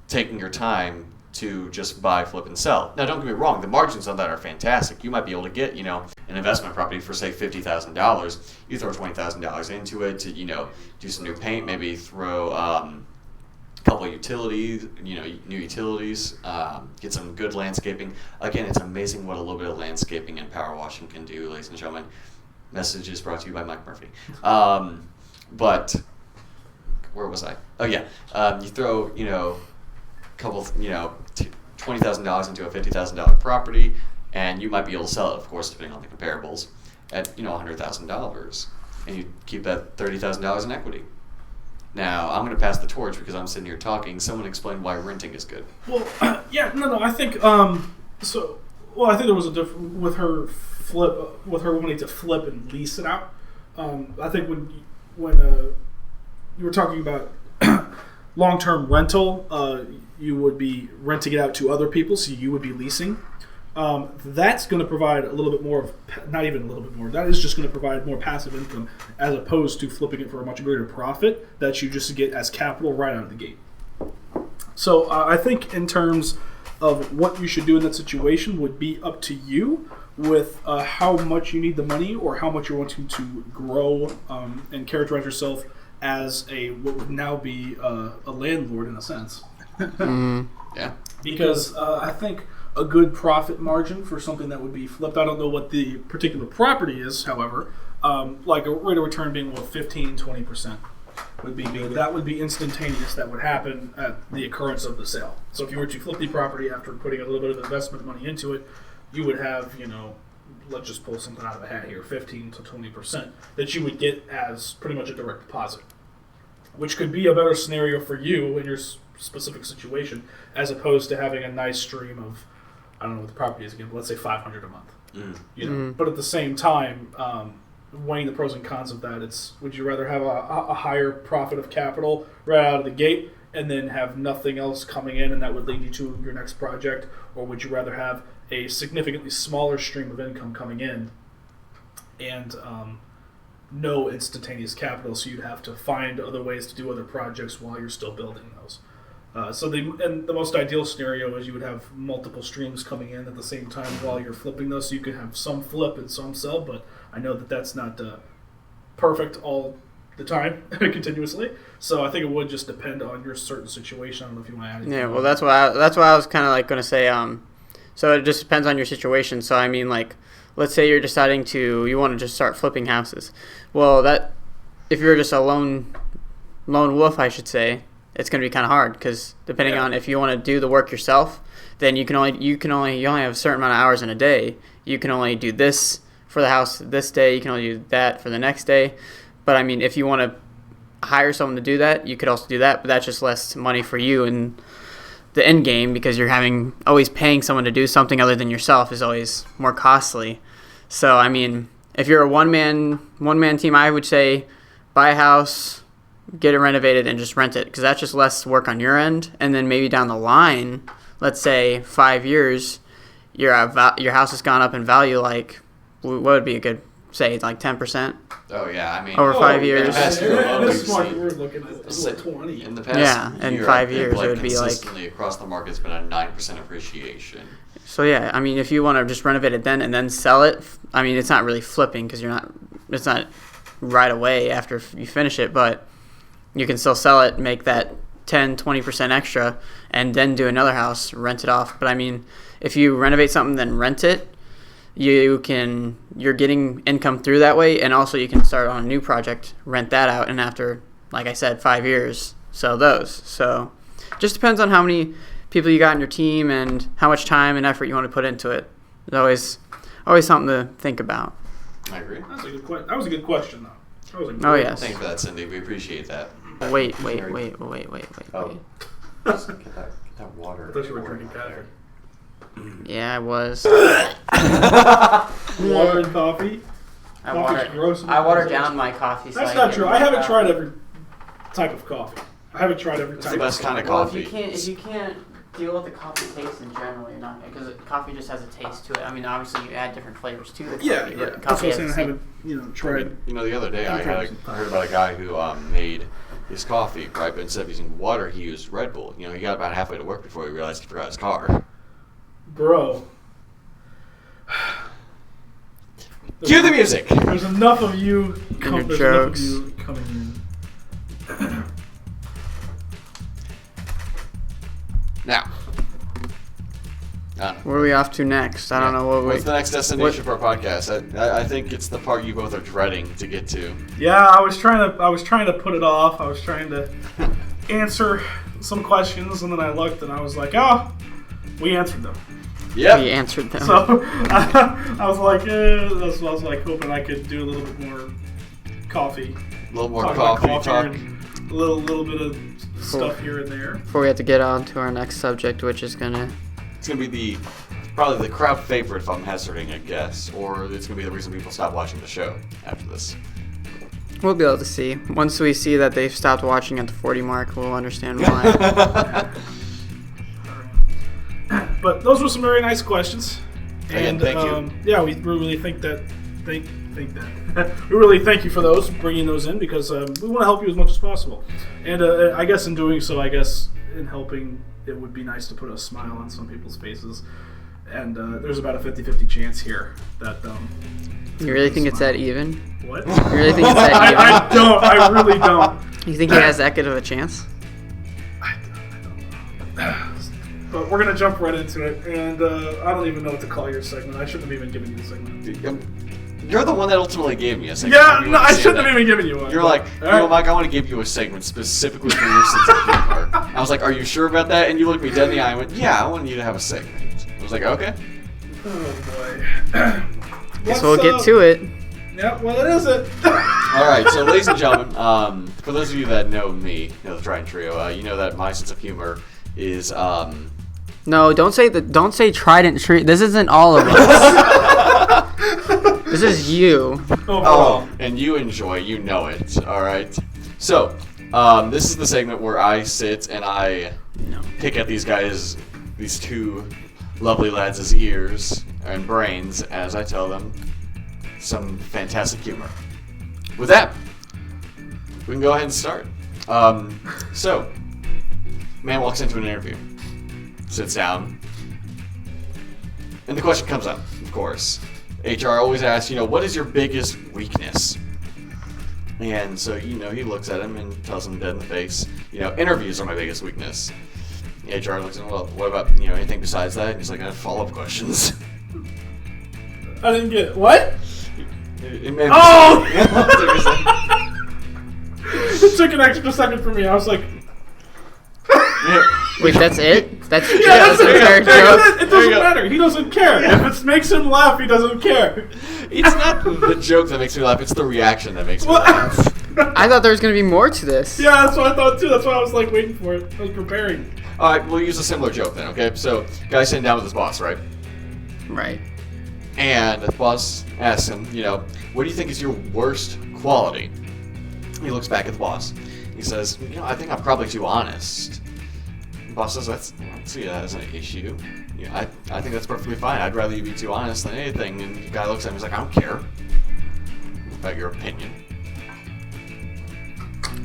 taking your time to just buy, flip, and sell. Now, don't get me wrong. The margins on that are fantastic. You might be able to get, an investment property for, say, $50,000. You throw $20,000 into it to, do some new paint, maybe throw a couple of utilities, new utilities, get some good landscaping. Again, it's amazing what a little bit of landscaping and power washing can do, ladies and gentlemen. Message is brought to you by Mike Murphy. But where was I? Oh yeah, you throw couple $20,000 into a $50,000 property, and you might be able to sell it, of course, depending on the comparables, at $100,000, and you keep that $30,000 in equity. Now I'm going to pass the torch because I'm sitting here talking. Someone explain why renting is good. Well, I think I think there was a difference with her wanting to flip and lease it out. I think when you were talking about long-term rental, you would be renting it out to other people, so you would be leasing. That's going to provide a little bit more of, not even a little bit more, that is just going to provide more passive income as opposed to flipping it for a much greater profit that you just get as capital right out of the gate. So I think in terms of what you should do in that situation would be up to you with how much you need the money or how much you're wanting to grow and characterize yourself as what would now be a landlord in a sense. Yeah. Because I think a good profit margin for something that would be flipped, I don't know what the particular property is, however, like a rate of return being 15-20% would be good. That would be instantaneous. That would happen at the occurrence of the sale. So if you were to flip the property after putting a little bit of investment money into it, you would have, let's just pull something out of a hat here, 15 to 20% that you would get as pretty much a direct deposit, which could be a better scenario for you in your specific situation as opposed to having a nice stream of, I don't know what the property is again, but let's say $500 a month. But at the same time, weighing the pros and cons of that, would you rather have a higher profit of capital right out of the gate and then have nothing else coming in and that would lead you to your next project, or would you rather have a significantly smaller stream of income coming in and no instantaneous capital, so you'd have to find other ways to do other projects while you're still building those. And the most ideal scenario is you would have multiple streams coming in at the same time while you're flipping those, so you could have some flip and some sell, but I know that that's not perfect all the time, continuously. So I think it would just depend on your certain situation. I don't know if you want to add anything. Yeah, well, that's why I was kind of like going to say. So it just depends on your situation. So I mean, like, let's say you're deciding you want to just start flipping houses. Well, if you're just a lone wolf, I should say, it's going to be kind of hard because depending on if you want to do the work yourself, then you only have a certain amount of hours in a day. You can only do this for the house this day. You can only do that for the next day. But I mean, if you want to hire someone to do that, you could also do that, but that's just less money for you in the end game because you're always paying someone to do something other than yourself is always more costly. So I mean, if you're a one man team, I would say buy a house, get it renovated, and just rent it because that's just less work on your end. And then maybe down the line, let's say 5 years, your house has gone up in value. Like, what would be a good say, like 10%? Oh yeah, I mean over 5 years. In the past year alone, This we've smart seen- we're looking at 20. In the past in year, 5 I think, years, it would be like consistently across the market, it's been a 9% appreciation. So yeah, I mean, if you want to just renovate it then and then sell it, I mean, it's not really flipping because it's not right away after you finish it, but you can still sell it, make that 10-20% extra, and then do another house, rent it off. But I mean, if you renovate something then rent it, you're getting income through that way, and also you can start on a new project, rent that out, and after, like I said, 5 years, sell those. So just depends on how many people you got in your team and how much time and effort you want to put into it. It's always something to think about. I agree. That was a good question, though. That was a good Oh, yes. Thank you for that, Cindy. We appreciate that. Wait. Oh. Just get that water. I thought you were drinking coffee. Yeah, I was. Water and coffee? I Coffee's gross. water down my coffee. That's not true. I haven't tried every type of coffee. I haven't tried every It's type the best of kind of Well, coffee. if you can't deal with the coffee taste in general, you're not because coffee just has a taste to it. I mean, obviously you add different flavors to the coffee. Yeah, but yeah. That's what coffee I'm has saying. the I same. haven't, tried. You know, the other day I heard about a guy who made his coffee, right? But instead of using water, he used Red Bull. You know, he got about halfway to work before he realized he forgot his car. Bro. Cue the music! There's enough of you Your there's jokes. enough of you coming in. Now. Where are we off to next? I don't know what What's the next destination for our podcast? I think it's the part you both are dreading to get to. Yeah, I was trying to put it off. I was trying to answer some questions, and then I looked, and I was like, we answered them. Yep. We answered them. So I was like, I was like hoping I could do a little bit more coffee. A little more Talk about coffee talk. and a little bit of stuff here and there. Before we have to get on to our next subject, which is gonna. It's going to be probably the crowd favorite if I'm hazarding a guess, or it's going to be the reason people stop watching the show after this. We'll be able to see. Once we see that they've stopped watching at the 40 mark, we'll understand why. But those were some very nice questions. Again, And thank you. Yeah, we really think that. Think that. We really thank you for those, bringing those in, because we want to help you as much as possible. And I guess in doing so, in helping, it would be nice to put a smile on some people's faces. And there's about a 50-50 chance here that. You really think it's that even? What? You really think it's that even? I don't. I really don't. You think he has that good of a chance? I don't know. But we're gonna jump right into it, and I don't even know what to call your segment. I shouldn't have even given you the segment. You're the one that ultimately gave me a segment. Yeah, You no, I understand shouldn't that. have even given you one. You're like, All right. Mike, I want to give you a segment specifically for your sense of humor. I was like, are you sure about that? And you looked me dead in the eye and went, yeah, I want you to have a segment. I was like, okay. Oh boy. Guess we'll get to it. Yeah, well, it isn't. All right, so ladies and gentlemen, for those of you that know me, know the Trident Trio, you know that my sense of humor is No, don't say Trident Trio. This isn't all of us. This is you. Oh, and you enjoy, you know it, all right? So, this is the segment where I sit and I pick at these guys, these two lovely lads' ears and brains as I tell them some fantastic humor. with that, we can go ahead and start. So, man walks into an interview, sits down, and the question comes up, of course. HR always asks, what is your biggest weakness? And so, he looks at him and tells him dead in the face, interviews are my biggest weakness. HR looks at him, well, what about, anything besides that? And he's like, I have follow-up questions. I didn't get it. What? Oh! It took an extra second for me. I was like... Wait, that's it? That's that's a fair joke? It doesn't matter. He doesn't care. If it makes him laugh, he doesn't care. It's not the joke that makes me laugh, it's the reaction that makes me laugh. I thought there was going to be more to this. Yeah, that's what I thought too. That's why I was like waiting for it. I was preparing. Alright, we'll use a similar joke then, okay? So, guy's sitting down with his boss, right? Right. And the boss asks him, what do you think is your worst quality? He looks back at the boss. He says, I think I'm probably too honest. The boss says, I don't see that as an issue. I think that's perfectly fine. I'd rather you be too honest than anything. And the guy looks at him, he's like, I don't care about your opinion.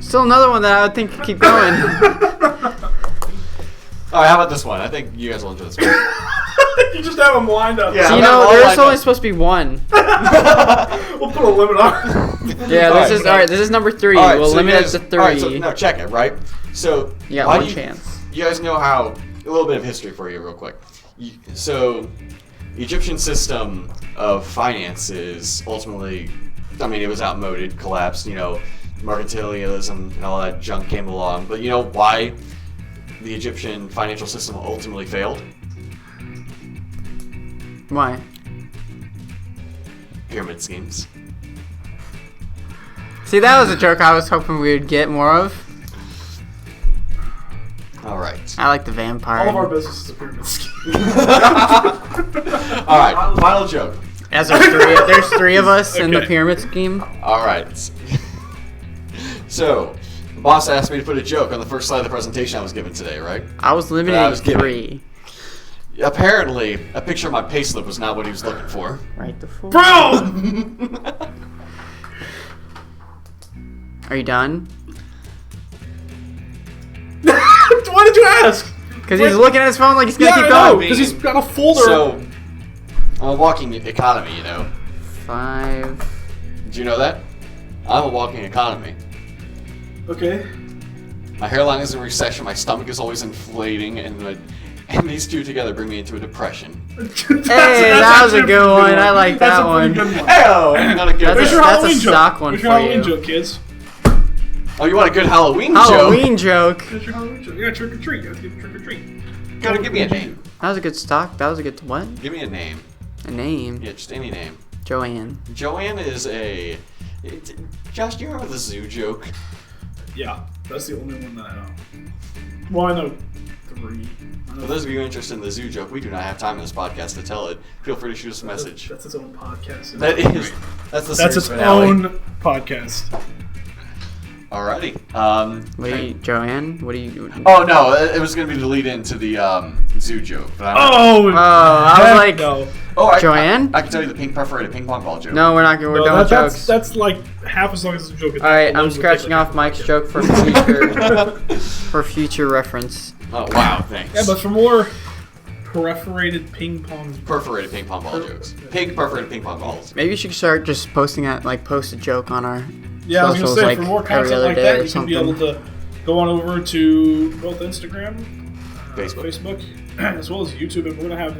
Still another one that I would think could keep going. Alright, how about this one? I think you guys will enjoy this one. You just have them lined up. Yeah. So, there's only supposed to be one. We'll put a limit on. Yeah, this is number 3. Right, we'll so limit it to 3. Alright, so now check it, right? So, You got why one do chance. You guys know how, a little bit of history for you real quick. So, the Egyptian system of finance ultimately, it was outmoded, collapsed, mercantilism and all that junk came along. But you know why the Egyptian financial system ultimately failed? Why? Pyramid schemes. See, that was a joke I was hoping we would get more of. Alright. I like the vampire. All of our business is a pyramid scheme. Alright, final joke. As there's 3 of us in the pyramid scheme. Alright. So, the boss asked me to put a joke on the first slide of the presentation I was given today, right? I was limiting 3. Apparently, a picture of my payslip was not what he was looking for. Right the fool. Bro! Are you done? Why did you ask? Because he's looking at his phone like he's gonna keep I know, going. because he's got a folder. So, I'm a walking economy, 5. Did you know that? I'm a walking economy. Okay. My hairline is in recession, my stomach is always inflating, and these two together bring me into a depression. Hey, that was a good one. I like that one. Hey, not a good There's your one. That's a Halloween joke. stock one There's your for Halloween you. joke, kids. Oh, you want a good Halloween joke? Halloween joke. There's your Halloween joke. You gotta trick or treat. You gotta give trick or treat. Gotta give me a name. That was a good stock. That was a good what? Give me a name. A name. Yeah, just any name. Joanne. Joanne is a... Josh, do you remember the zoo joke? Yeah, that's the only one that I know. Well, I know 3. For those of you interested in the zoo joke, we do not have time in this podcast to tell it. Feel free to shoot us a message. That's its own podcast. That's the That's series its finale. own podcast. Alrighty. What do you, Joanne? What do you? Oh no, it was gonna be the lead into the zoo joke. But Oh, I was like, no. Joanne? I can tell you the pink perforated ping pong ball joke. No, we're not. We're No, done with jokes. that's like half as long as the joke is. All right, I'm scratching off Mike's joke for future reference. Oh wow, thanks. Yeah, but for more perforated ping pong. Perforated ping pong ball jokes. Pink perforated ping pong balls. Maybe you should start just posting that, post a joke on our. Yeah, I was gonna socials, say for more every content other like day that, or you can be able something. to go on over to both Instagram, Facebook. as well as YouTube, and we're gonna have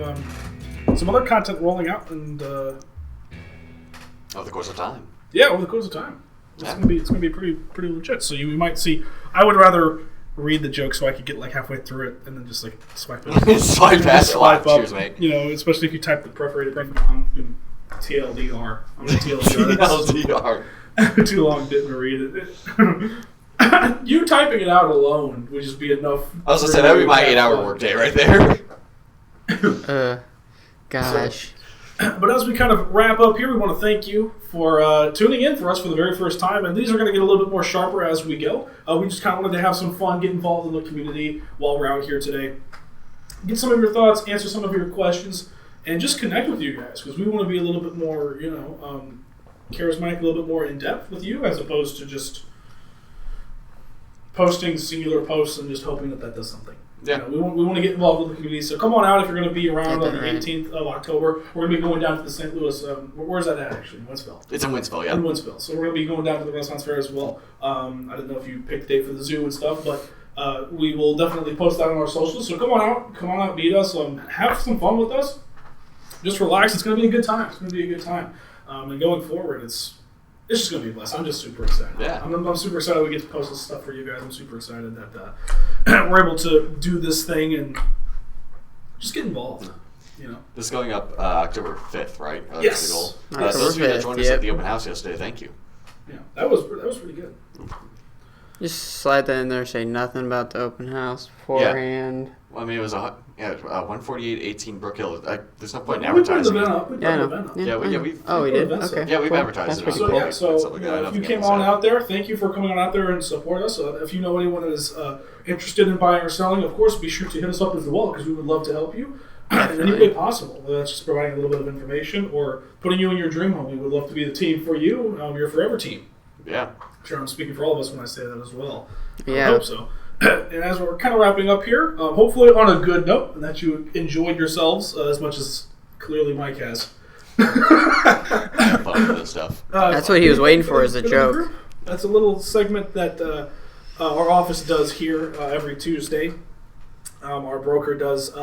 some other content rolling out, and Over the course of time. yeah, over the course of time, Yeah. it's gonna be pretty legit. So you might see. I would rather read the joke so I could get halfway through it and then just swipe it. Swipe past Swipe up. Cheers, mate. Especially if you type the perforated ping pong TLDR. I'm gonna TLDR. TLDR. Too long, didn't read it. You typing it out alone would just be enough. I was gonna say that would be my 8-hour workday right there. Gosh. But as we kind of wrap up here, we want to thank you for tuning in for us for the very first time. And these are going to get a little bit more sharper as we go. We just kind of wanted to have some fun, get involved in the community while we're out here today. Get some of your thoughts, answer some of your questions, and just connect with you guys because we want to be a little bit more, charismatic, a little bit more in depth with you, as opposed to just posting singular posts and just hoping that does something. Yeah. We want to get involved with the community. So come on out if you're going to be around on the Right. 18th of October. We're going to be going down to the St. Louis. Where's that at actually? In Wentzville. It's in Wentzville, yeah. In Wentzville. So we're going to be going down to the Renaissance Fair as well. I didn't know if you picked the date for the zoo and stuff, but we will definitely post that on our socials. So come on out, meet us, have some fun with us. Just relax. It's going to be a good time. It's going to be a good time. And going forward, it's just going to be blessed. I'm just super excited. Yeah. I'm super excited we get to post this stuff for you guys. I'm super excited that we're able to do this thing and just get involved. This is going up October 5th, right? Yes. The goal. October Those of you that 5th, joined us at the open house yesterday, thank you. Yeah, that was pretty good. Just slide that in there. Say nothing about the open house beforehand. Well, I mean, it was 148-18 Brook Hill. There's no point in We put the advertising event it. up. We put Yeah, I the know. event up. Yeah, we we did. events Okay. up. Yeah, we've Cool. advertised That's it. pretty So cool. yeah, Something like that. if you came on out there, thank you for coming on out there and support us. If you know anyone that is interested in buying or selling, of course, be sure to hit us up as well because we would love to help you in any way possible. Whether that's just providing a little bit of information or putting you in your dream home. We would love to be the team for you, your forever team. Yeah. I'm sure I'm speaking for all of us when I say that as well. Yeah. I hope so. And as we're kind of wrapping up here, hopefully on a good note, and that you enjoyed yourselves as much as clearly Mike has. Have fun with this stuff. That's what he was waiting for, is a joke. That's a little segment that our office does here every Tuesday. Our broker does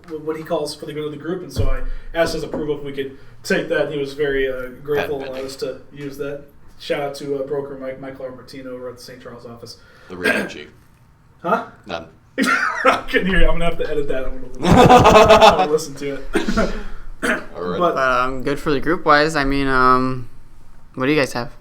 what he calls for the good of the group, and so I asked his approval if we could take that, and he was very grateful and allowed us to use that. Shout out to broker Michael Martino over at the St. Charles office. The real G. Huh? None. I couldn't hear you. I'm going to have to edit that. I'm going to listen to it. All right. But, good for the group wise. I mean, what do you guys have?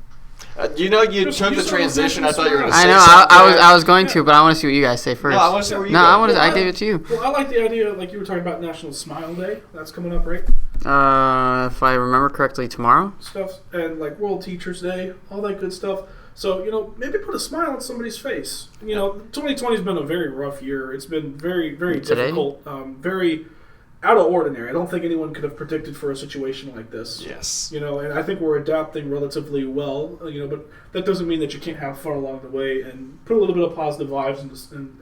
You Just- took the just transition. I thought you were going to I say know. something. I was going to, but I want to see what you guys say first. No, I want to see where you No, go. I gave it to you. well, I like the idea, like you were talking about National Smile Day. That's coming up, right? If I remember correctly, tomorrow. Stuff and like World Teachers Day, all that good stuff. So, maybe put a smile on somebody's face. 2020 has been a very rough year. It's been very, very Today? difficult, very out of ordinary. I don't think anyone could have predicted for a situation like this. Yes. And I think we're adapting relatively well, but that doesn't mean that you can't have fun along the way and put a little bit of positive vibes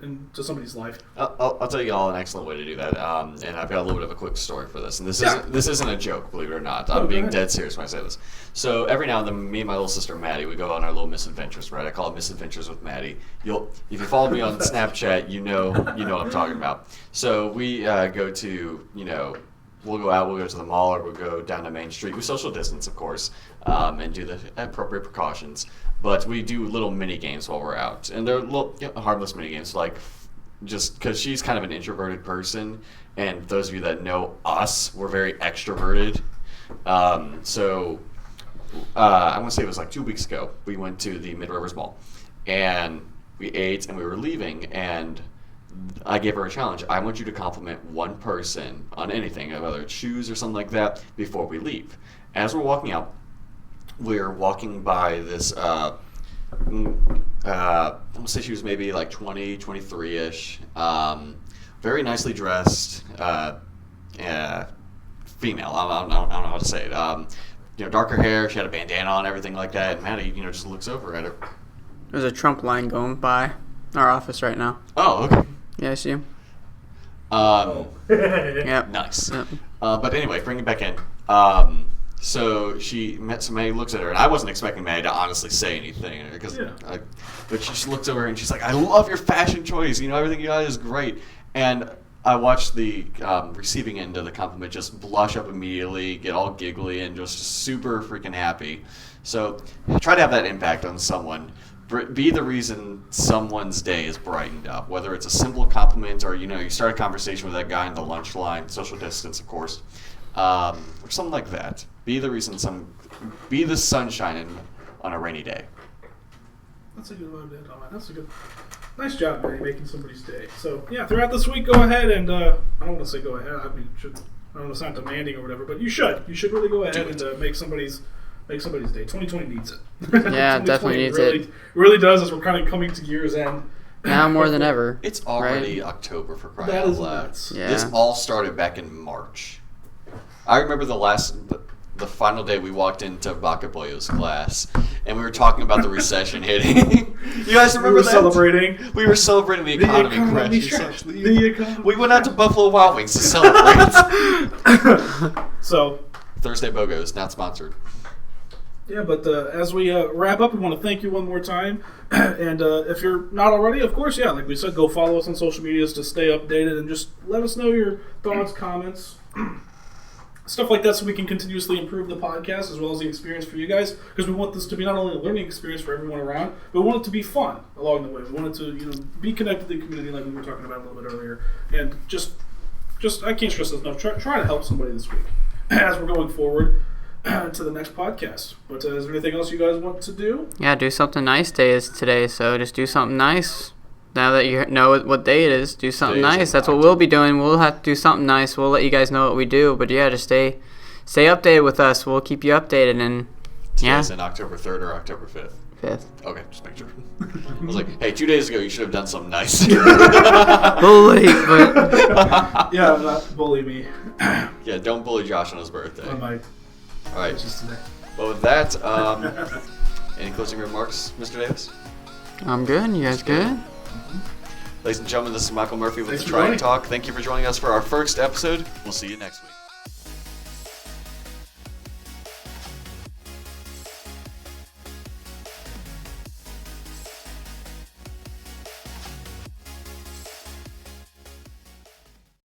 into somebody's life. I'll tell you all an excellent way to do that. And I've got a little bit of a quick story for this. And this isn't a joke, believe it or not. I'm being dead serious when I say this. So every now and then, me and my little sister Maddie, we go on our little misadventures, right? I call it Misadventures with Maddie. If you follow me on Snapchat, you know what I'm talking about. So we go to, we'll go out, we'll go to the mall, or we'll go down to Main Street. We social distance, of course, and do the appropriate precautions. But we do little mini games while we're out, and they're little harmless mini games, like just because she's kind of an introverted person, and those of you that know us, we're very extroverted. So I want to say it was like 2 weeks ago. We went to the Mid Rivers Mall, and we ate, and we were leaving, and I gave her a challenge. I want you to compliment one person on anything, whether it's shoes or something like that, before we leave. As we're walking out, we're walking by this, I'm going to say she was maybe like 20, 23-ish, very nicely dressed female. I don't know how to say it. Darker hair, she had a bandana on, everything like that, and Maddie, just looks over at her. There's a Trump line going by our office right now. Oh, okay. Yeah, I see him. Yep. Nice. Yep. But anyway, bring it back in. So Maddie looks at her, and I wasn't expecting Maddie to honestly say anything, but she just looks over and she's like, "I love your fashion choice. Everything you got is great." And I watched the receiving end of the compliment just blush up immediately, get all giggly, and just super freaking happy. So try to have that impact on someone. Be the reason someone's day is brightened up, whether it's a simple compliment or, you start a conversation with that guy in the lunch line, social distance, of course, or something like that. Be the reason be the sunshine on a rainy day. That's a good one, Tom. That's a good. Nice job, Maddie, making somebody's day. So, yeah, throughout this week, go ahead and, I don't want to say go ahead. I mean, I don't want to sound demanding or whatever, but you should. You should really go ahead and make somebody's day. 2020 needs it. Yeah, definitely needs it. Really does, as we're kind of coming to year's end. Now more than ever. It's already October, for crying That out is loud. nuts. Yeah. This all started back in March. I remember the last the final day we walked into Bakaboyo's class, and we were talking about the recession hitting. You guys remember that? We were celebrating the economy crash. We went out to Buffalo Wild Wings to celebrate. So, Thursday BOGOs, not sponsored. Yeah, but as we wrap up, we want to thank you one more time. And if you're not already, of course, yeah, like we said, go follow us on social medias to stay updated and just let us know your thoughts, comments, stuff like that, so we can continuously improve the podcast as well as the experience for you guys, because we want this to be not only a learning experience for everyone around, but we want it to be fun along the way. We want it to be connected to the community like we were talking about a little bit earlier. And just I can't stress this enough, try to help somebody this week as we're going forward to the next podcast. But is there anything else you guys want to do? Yeah, do something nice day is today, so just do something nice. Now that you know what day it is, do something nice. That's what we'll be doing. We'll have to do something nice. We'll let you guys know what we do. But yeah, just stay updated with us. We'll keep you updated. And yeah. Today's in October 3rd or October 5th? 5th. Okay, just make sure. I was like, hey, 2 days ago you should have done something nice. Bully, but yeah, not bully me. Yeah, don't bully Josh on his birthday. I might. All right. Just today. Well, with that, any closing remarks, Mr. Davis? I'm good. You guys good? Ladies and gentlemen, this is Michael Murphy with Thanks the for Trident joining. Talk. Thank you for joining us for our first episode. We'll see you next week.